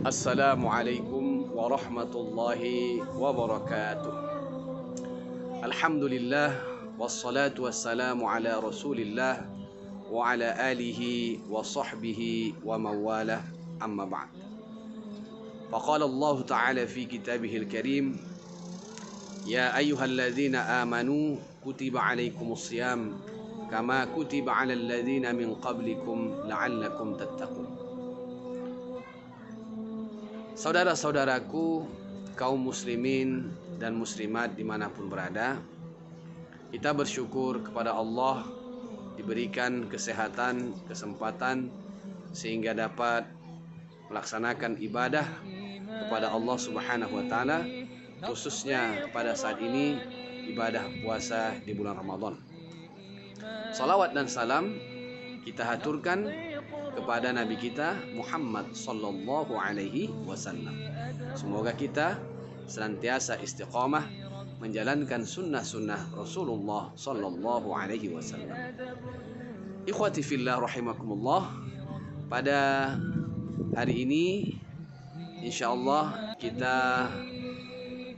Assalamualaikum warahmatullahi wabarakatuh. Alhamdulillah wassalatu wassalamu ala Rasulillah wa ala alihi wa sahbihi wa mawalah, amma ba'd. Faqala Allah Ta'ala fi kitabihil karim, ya ayyuhalladzina amanu kutiba alaikumus siyam kama kutiba alal ladzina min qablikum la'allakum tattaqun. Saudara-saudaraku, kaum muslimin dan muslimat dimanapun berada, kita bersyukur kepada Allah diberikan kesehatan, kesempatan sehingga dapat melaksanakan ibadah kepada Allah Subhanahu wa Ta'ala, khususnya pada saat ini ibadah puasa di bulan Ramadan. Salawat dan salam kita haturkan kepada Nabi kita Muhammad sallallahu alaihi wasallam. Semoga kita senantiasa istiqamah menjalankan sunnah-sunnah Rasulullah sallallahu alaihi wasallam. Ikhwati fillah rahimakumullah, pada hari ini insyaallah kita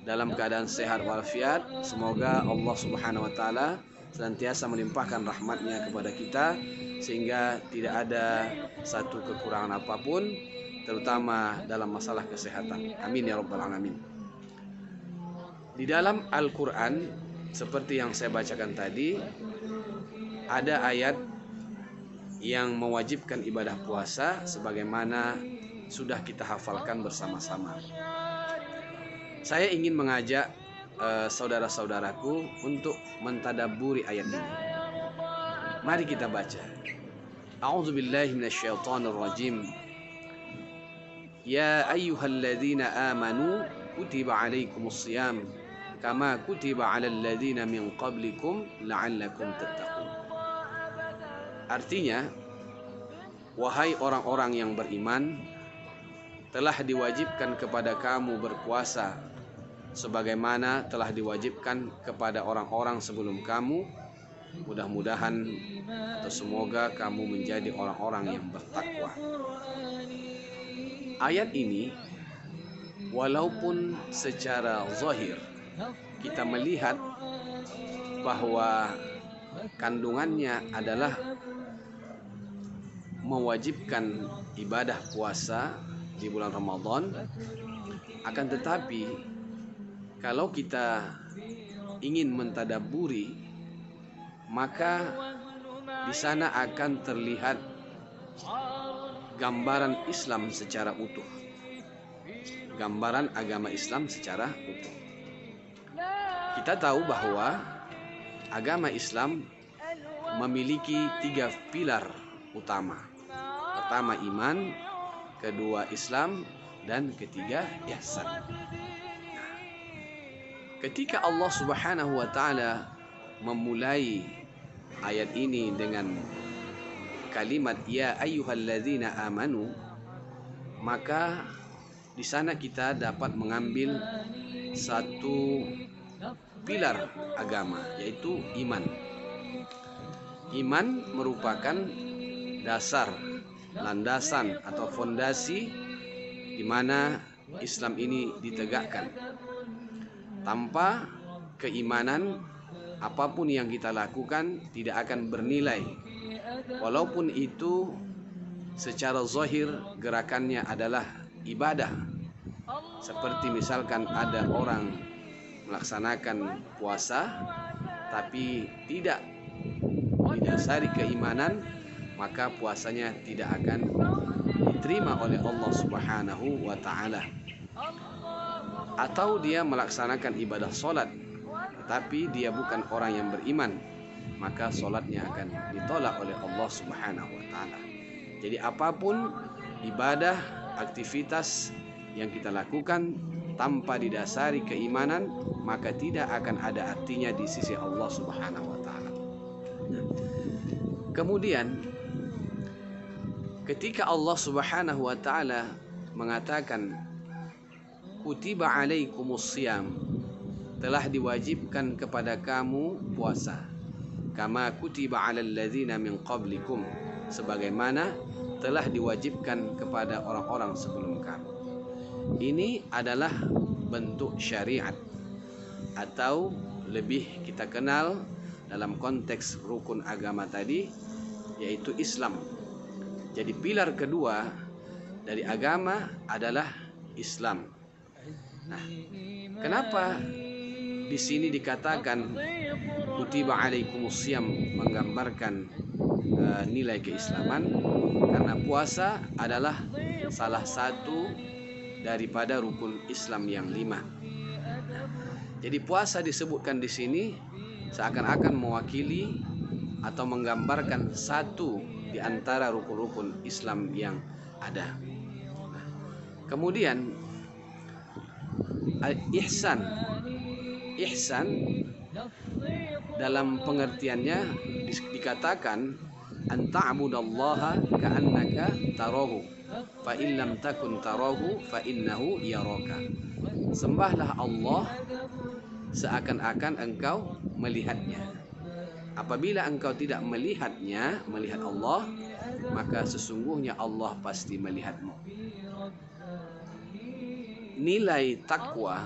dalam keadaan sehat walafiat. Semoga Allah Subhanahu wa Ta'ala senantiasa melimpahkan rahmatnya kepada kita sehingga tidak ada satu kekurangan apapun, terutama dalam masalah kesehatan. Amin ya rabbal alamin. Di dalam Al-Quran, seperti yang saya bacakan tadi, ada ayat yang mewajibkan ibadah puasa sebagaimana sudah kita hafalkan bersama-sama. Saya ingin mengajak saudara-saudaraku untuk mentadabburi ayat ini. Mari kita baca. A'udzubillahi minasyaitonirrajim. Ya ayyuhalladzina amanu kutiba alaikumus shiyam kama kutiba alal ladzina min qablikum la'allakum tattaqun. Artinya, wahai orang-orang yang beriman, telah diwajibkan kepada kamu berpuasa sebagaimana telah diwajibkan kepada orang-orang sebelum kamu. Mudah-mudahan atau semoga kamu menjadi orang-orang yang bertakwa. Ayat ini walaupun secara zahir kita melihat bahwa kandungannya adalah mewajibkan ibadah puasa di bulan Ramadan, akan tetapi kalau kita ingin mentadabburi, maka di sana akan terlihat gambaran Islam secara utuh, gambaran agama Islam secara utuh. Kita tahu bahwa agama Islam memiliki 3 pilar utama. Pertama iman, kedua Islam, dan ketiga ihsan. Ketika Allah Subhanahu wa Ta'ala memulai ayat ini dengan kalimat ya ayyuhalladzina amanu, maka di sana kita dapat mengambil satu pilar agama, yaitu iman. Iman merupakan dasar, landasan atau fondasi di mana Islam ini ditegakkan. Tanpa keimanan, apapun yang kita lakukan tidak akan bernilai, walaupun itu secara zahir gerakannya adalah ibadah. Seperti misalkan ada orang melaksanakan puasa tapi tidak didasari keimanan, maka puasanya tidak akan diterima oleh Allah Subhanahu wa Ta'ala. Atau dia melaksanakan ibadah solat tetapi dia bukan orang yang beriman, maka solatnya akan ditolak oleh Allah Subhanahu wa Ta'ala. Jadi apapun ibadah, aktivitas yang kita lakukan tanpa didasari keimanan, maka tidak akan ada artinya di sisi Allah Subhanahu wa Ta'ala. Kemudian ketika Allah Subhanahu wa Ta'ala mengatakan kutiba alaikumus shiyam, telah diwajibkan kepada kamu puasa, kama kutiba alal ladzina min qablikum, sebagaimana telah diwajibkan kepada orang-orang sebelum kamu. Ini adalah bentuk syariat, atau lebih kita kenal dalam konteks rukun agama tadi, yaitu Islam. Jadi pilar kedua dari agama adalah Islam. Nah, kenapa di sini dikatakan kutiba alaikumusiyam, menggambarkan nilai keislaman? Karena puasa adalah salah satu daripada rukun Islam yang 5. Jadi puasa disebutkan di sini seakan-akan mewakili atau menggambarkan satu di antara rukun-rukun Islam yang ada. Kemudian ihsan. Ihsan dalam pengertiannya dikatakan anta'budallaha ka'annaka tarahu fa in lam takun tarahu fa innahu yaraka. Sembahlah Allah seakan-akan engkau melihatnya. Apabila engkau tidak melihatnya, melihat Allah, maka sesungguhnya Allah pasti melihatmu. Nilai takwa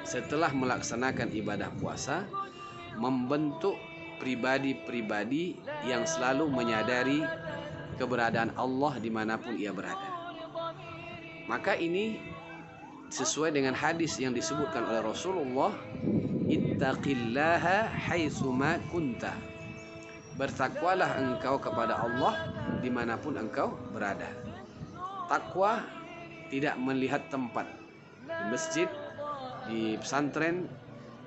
setelah melaksanakan ibadah puasa membentuk pribadi-pribadi yang selalu menyadari keberadaan Allah dimanapun ia berada. Maka ini sesuai dengan hadis yang disebutkan oleh Rasulullah, ittaqillaha haitsuma kunta. Bertakwalah engkau kepada Allah dimanapun engkau berada. Takwa tidak melihat tempat, di masjid, di pesantren,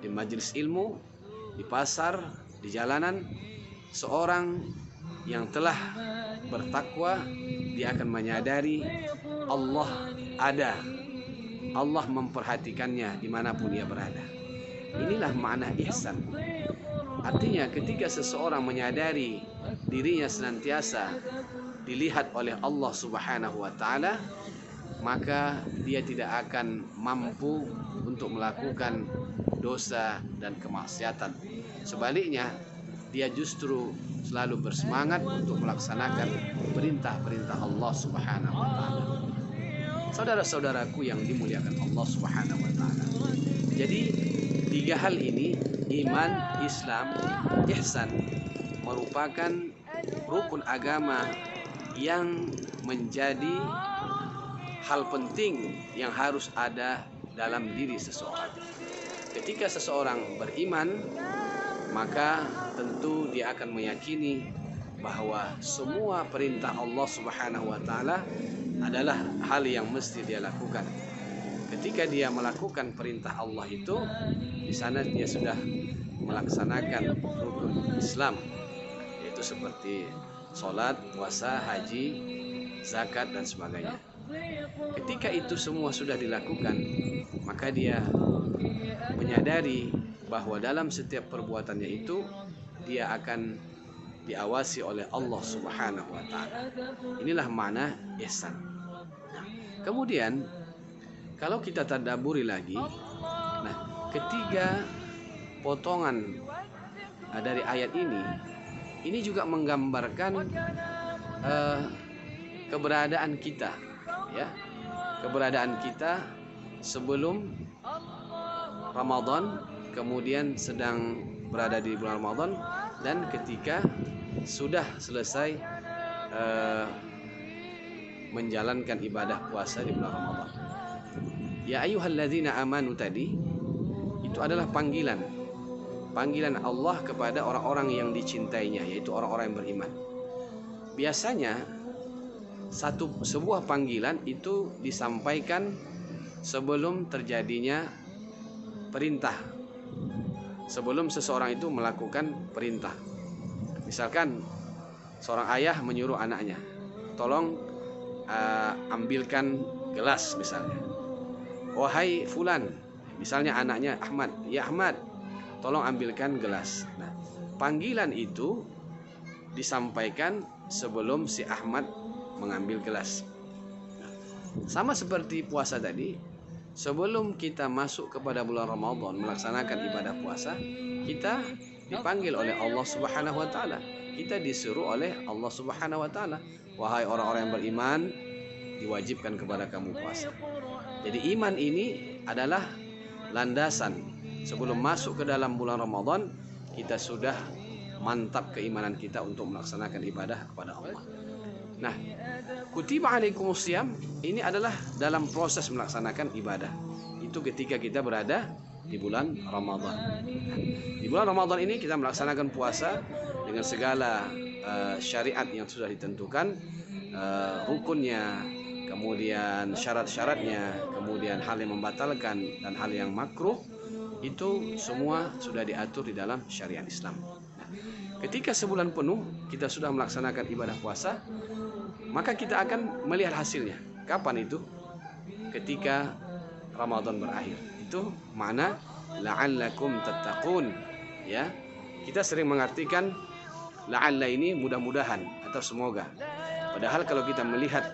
di majelis ilmu, di pasar, di jalanan. Seorang yang telah bertakwa, dia akan menyadari Allah ada, Allah memperhatikannya dimanapun ia berada. Inilah makna ihsan. Artinya ketika seseorang menyadari dirinya senantiasa dilihat oleh Allah Subhanahu wa taala, maka dia tidak akan mampu untuk melakukan dosa dan kemaksiatan. Sebaliknya, dia justru selalu bersemangat untuk melaksanakan perintah-perintah Allah Subhanahu wa taala. Saudara-saudaraku yang dimuliakan Allah Subhanahu wa taala. Jadi, 3 hal ini, iman, Islam, ihsan, merupakan rukun agama yang menjadi hal penting yang harus ada dalam diri seseorang. Ketika seseorang beriman, maka tentu dia akan meyakini bahwa semua perintah Allah Subhanahu wa taala adalah hal yang mesti dia lakukan. Ketika dia melakukan perintah Allah itu, di sana dia sudah melaksanakan rukun Islam, yaitu seperti salat, puasa, haji, zakat dan sebagainya. Ketika itu semua sudah dilakukan, maka dia menyadari bahwa dalam setiap perbuatannya itu dia akan diawasi oleh Allah Subhanahu wa taala. Inilah makna ihsan. Kemudian kalau kita tadabburi lagi, nah, ketiga potongan dari ayat ini juga menggambarkan keberadaan kita, ya, keberadaan kita sebelum Ramadan, kemudian sedang berada di bulan Ramadan, dan ketika sudah selesai menjalankan ibadah puasa di bulan Ramadan. Ya ayyuhalladzina amanu tadi itu adalah panggilan Allah kepada orang-orang yang dicintainya, yaitu orang-orang yang beriman. Biasanya sebuah panggilan itu disampaikan sebelum terjadinya perintah, sebelum seseorang itu melakukan perintah. Misalkan seorang ayah menyuruh anaknya, tolong ambilkan gelas misalnya. Wahai fulan, misalnya anaknya Ahmad, ya Ahmad, tolong ambilkan gelas. Nah, panggilan itu disampaikan sebelum si Ahmad mengambil gelas. Sama seperti puasa tadi, sebelum kita masuk kepada bulan Ramadan melaksanakan ibadah puasa, kita dipanggil oleh Allah Subhanahu wa taala. Kita disuruh oleh Allah Subhanahu wa taala, wahai orang-orang yang beriman, diwajibkan kepada kamu puasa. Jadi iman ini adalah landasan. Sebelum masuk ke dalam bulan Ramadan, kita sudah mantap keimanan kita untuk melaksanakan ibadah kepada Allah. Nah, kutiba alaikumusiyam ini adalah dalam proses melaksanakan ibadah. Itu ketika kita berada di bulan Ramadan. Di bulan Ramadan ini kita melaksanakan puasa dengan segala syariat yang sudah ditentukan, rukunnya, kemudian syarat-syaratnya, kemudian hal yang membatalkan dan hal yang makruh, itu semua sudah diatur di dalam syariat Islam. Nah, ketika sebulan penuh kita sudah melaksanakan ibadah puasa, maka kita akan melihat hasilnya. Kapan itu? Ketika Ramadan berakhir. Itu makna la'allakum tattaqun. Ya, kita sering mengartikan la'alla ini mudah-mudahan atau semoga. Padahal kalau kita melihat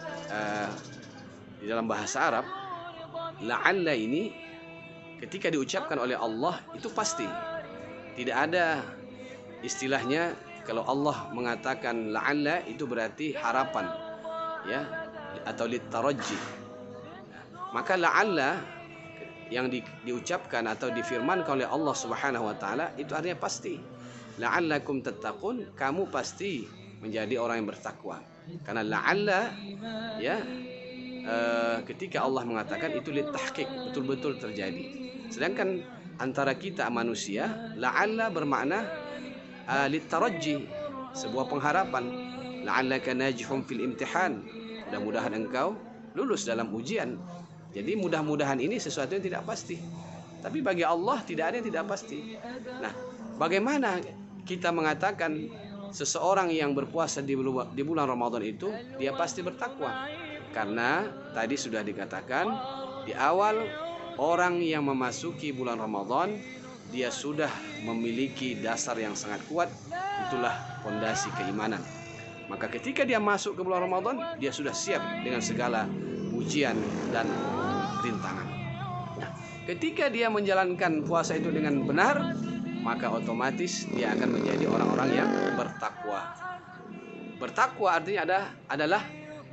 di dalam bahasa Arab, la'alla ini ketika diucapkan oleh Allah itu pasti. Tidak ada istilahnya kalau Allah mengatakan la'alla itu berarti harapan, ya, atau litaraji. Maka la'alla yang diucapkan atau difirmankan oleh Allah Subhanahu wa taala itu artinya pasti. La'allakum tattaqun, kamu pasti menjadi orang yang bertakwa. Karena la'alla, ya, ketika Allah mengatakan itu litahqiq, betul-betul terjadi. Sedangkan antara kita manusia, la'alla bermakna litaraji, sebuah pengharapan. La'allaka najihum fil imtihan, mudah-mudahan engkau lulus dalam ujian. Jadi mudah-mudahan ini sesuatu yang tidak pasti. Tapi bagi Allah tidak ada yang tidak pasti. Nah, bagaimana kita mengatakan seseorang yang berpuasa di bulan Ramadan itu dia pasti bertakwa? Karena tadi sudah dikatakan di awal, orang yang memasuki bulan Ramadan dia sudah memiliki dasar yang sangat kuat, itulah fondasi keimanan. Maka ketika dia masuk ke bulan Ramadan, dia sudah siap dengan segala ujian dan rintangan. Nah, ketika dia menjalankan puasa itu dengan benar, maka otomatis dia akan menjadi orang-orang yang bertakwa. Bertakwa artinya adalah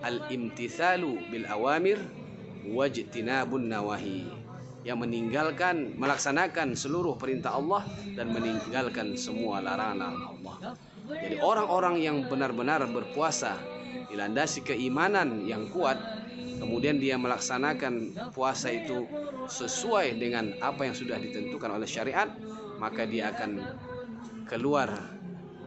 al-imtithalu bil awamir wajtinabun nawahi, yang melaksanakan seluruh perintah Allah dan meninggalkan semua larangan Allah. Jadi orang-orang yang benar-benar berpuasa dilandasi keimanan yang kuat, kemudian dia melaksanakan puasa itu sesuai dengan apa yang sudah ditentukan oleh syariat, maka dia akan keluar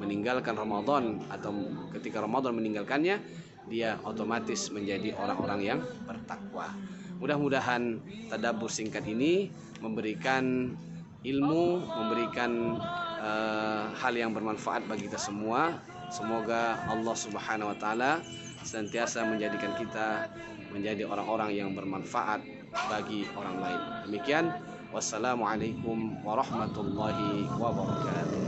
meninggalkan Ramadan, atau ketika Ramadan meninggalkannya, dia otomatis menjadi orang-orang yang bertakwa. Mudah-mudahan tadabbur singkat ini memberikan ilmu, memberikan hal yang bermanfaat bagi kita semua. Semoga Allah Subhanahu wa taala senantiasa menjadikan kita menjadi orang-orang yang bermanfaat bagi orang lain. Demikian, wassalamualaikum warahmatullahi wabarakatuh.